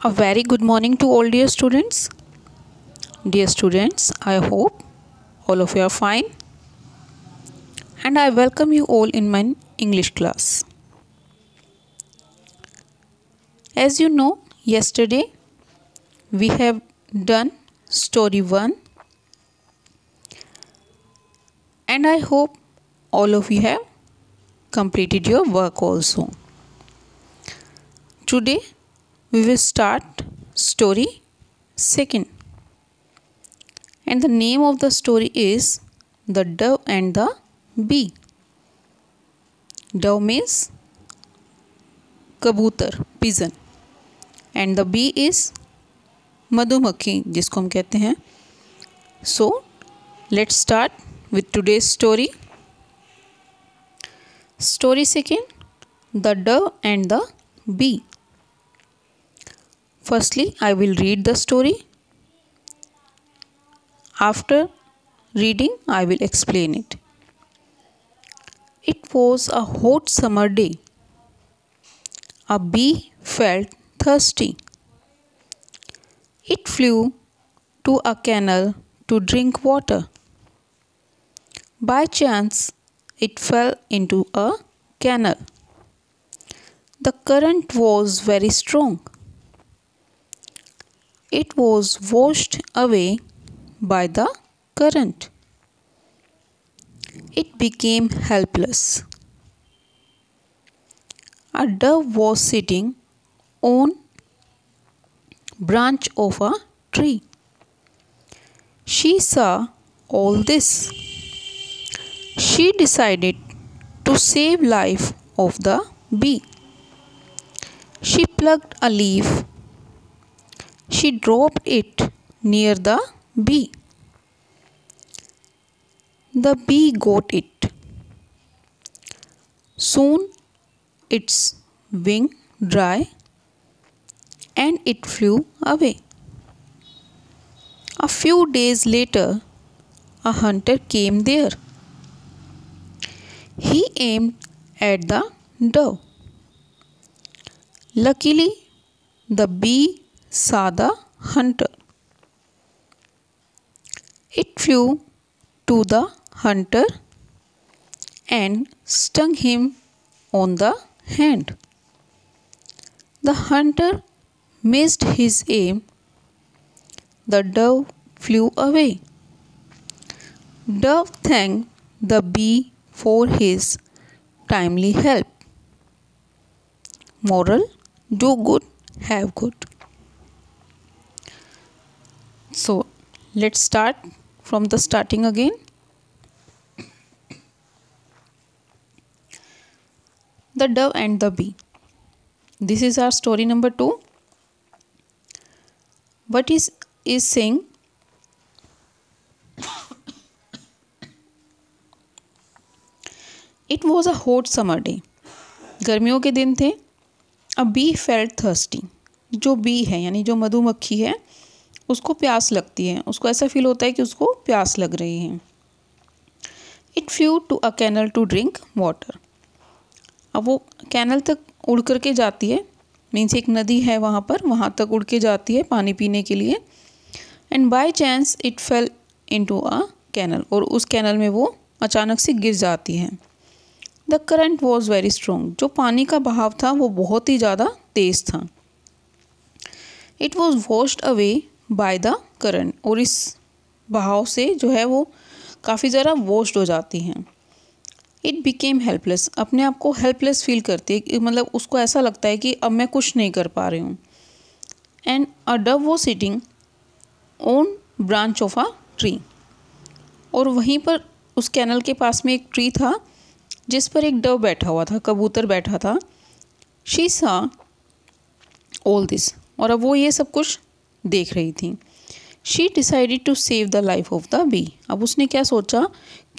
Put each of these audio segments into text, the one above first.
A very good morning to all dear students. Dear students, I hope all of you are fine and I welcome you all in my English class. As you know, yesterday we have done story 1 and I hope all of you have completed your work also. Today we will start story 2 and the name of the story is The Dove and the Bee. Dove means कबूतर, pigeon, and the bee is मधुमक्खी जिसको हम कहते हैं. So let's start with today's story. Story 2, The Dove and the Bee. Firstly, I will read the story. After reading, I will explain it. It was a hot summer day. A bee felt thirsty. It flew to a canal to drink water. By chance, it fell into a canal. The current was very strong. It was washed away by the current. It became helpless. A dove was sitting on branch of a tree. She saw all this. She decided to save life of the bee. She plucked a leaf. She dropped it near the bee. The bee got it. Soon its wing dry and it flew away. A few days later, a hunter came there. He aimed at the dove. Luckily, the bee saw the hunter. It flew to the hunter and stung him on the hand. The hunter missed his aim. The dove flew away. Dove thanked the bee for his timely help. Moral: do good, have good. So let's start from the starting again. The Dove and the Bee. This is our story number 2. What is saying? It was a hot summer day. गर्मियों के दिन थे. A bee felt thirsty. जो B है यानी जो मधुमक्खी है उसको प्यास लगती है. उसको ऐसा फील होता है कि उसको प्यास लग रही है. It flew to a canal to drink water. अब वो कैनल तक उड़ कर के जाती है. मीन्स एक नदी है वहाँ पर, वहाँ तक उड़ के जाती है पानी पीने के लिए. And by chance it fell into a canal. और उस कैनल में वो अचानक से गिर जाती है. The current was very strong. जो पानी का बहाव था वो बहुत ही ज़्यादा तेज़ था. It was washed away by the current. और इस बहाव से जो है वो काफ़ी ज़्यादा वॉश्ड हो जाती हैं. It became helpless. अपने आप को हेल्पलेस फील करती है. मतलब उसको ऐसा लगता है कि अब मैं कुछ नहीं कर पा रही हूँ. And a Dove was sitting on branch of a tree. और वहीं पर उस कैनल के पास में एक ट्री था जिस पर एक डव बैठा हुआ था, कबूतर बैठा था. शी सा ऑल दिस. और अब वो ये सब कुछ देख रही थी. She decided to save the life of the bee. अब उसने क्या सोचा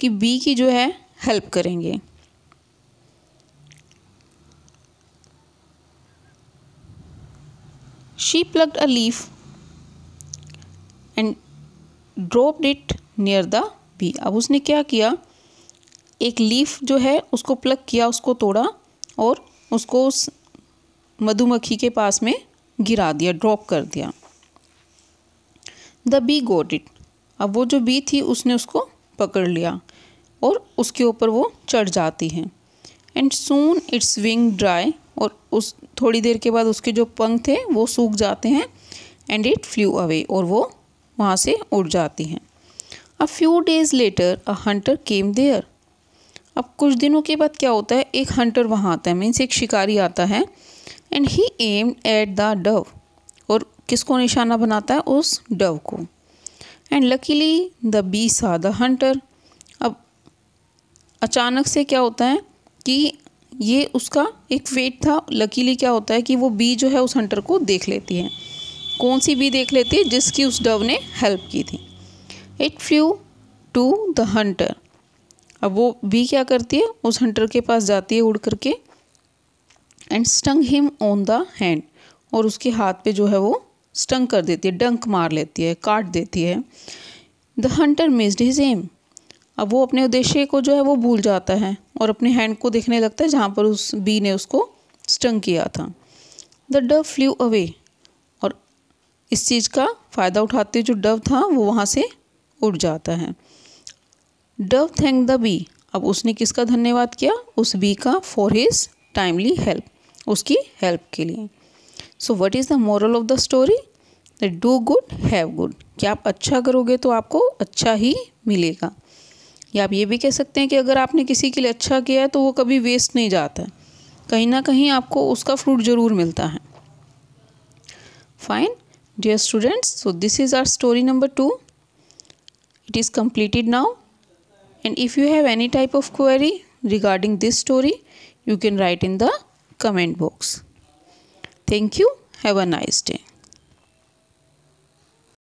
कि बी की जो है हेल्प करेंगे. She plucked a leaf and dropped it near the bee. अब उसने क्या किया, एक लीफ जो है उसको प्लग किया, उसको तोड़ा और उसको उस मधुमक्खी के पास में गिरा दिया, ड्रॉप कर दिया। द बी गॉट इट, अब वो जो बी थी उसने उसको पकड़ लिया और उसके ऊपर वो चढ़ जाती है। And soon it's wing dry, और उस थोड़ी देर के बाद उसके जो पंख थे वो सूख जाते हैं। एंड इट फ्लू अवे, और वो वहाँ से उड़ जाती हैं। A few days later a hunter came there, अब कुछ दिनों के बाद क्या होता है, एक हंटर वहाँ आता है, मीन्स एक शिकारी आता है। And he aimed at the Dove, और किसको निशाना बनाता है, उस डव को। एंड लकीली द बी सा द हंटर, अब अचानक से क्या होता है कि ये उसका एक वेट था। लकीली क्या होता है कि वो बी जो है उस हंटर को देख लेती है। कौन सी बी देख लेती है, जिसकी उस डव ने हेल्प की थी। It flew to the hunter, अब वो बी क्या करती है, उस हंटर के पास जाती है उड़ करके। And stung him on the hand, और उसके हाथ पे जो है वो स्टंग कर देती है, डंक मार लेती है, काट देती है। The Hunter missed his aim, अब वो अपने उद्देश्य को जो है वो भूल जाता है और अपने हैंड को देखने लगता है जहाँ पर उस बी ने उसको स्टंग किया था। द डव फ्लू अवे, और इस चीज़ का फ़ायदा उठाते हुए जो डव था वो वहाँ से उड़ जाता है। डव थैंक द बी, अब उसने किसका धन्यवाद किया, उस बी का, फॉर हिज टाइमली हेल्प, उसकी हेल्प के लिए। So what is the moral of the story, that do good have good, कि आप अच्छा करोगे तो आपको अच्छा ही मिलेगा। या आप ये भी कह सकते हैं कि अगर आपने किसी के लिए अच्छा किया है तो वो कभी वेस्ट नहीं जाता है, कहीं ना कहीं आपको उसका फ्रूट ज़रूर मिलता है। Fine dear students, so this is our story number 2. It is completed now, and if you have any type of query regarding this story, you can write in the comment box. Thank you. Have a nice day.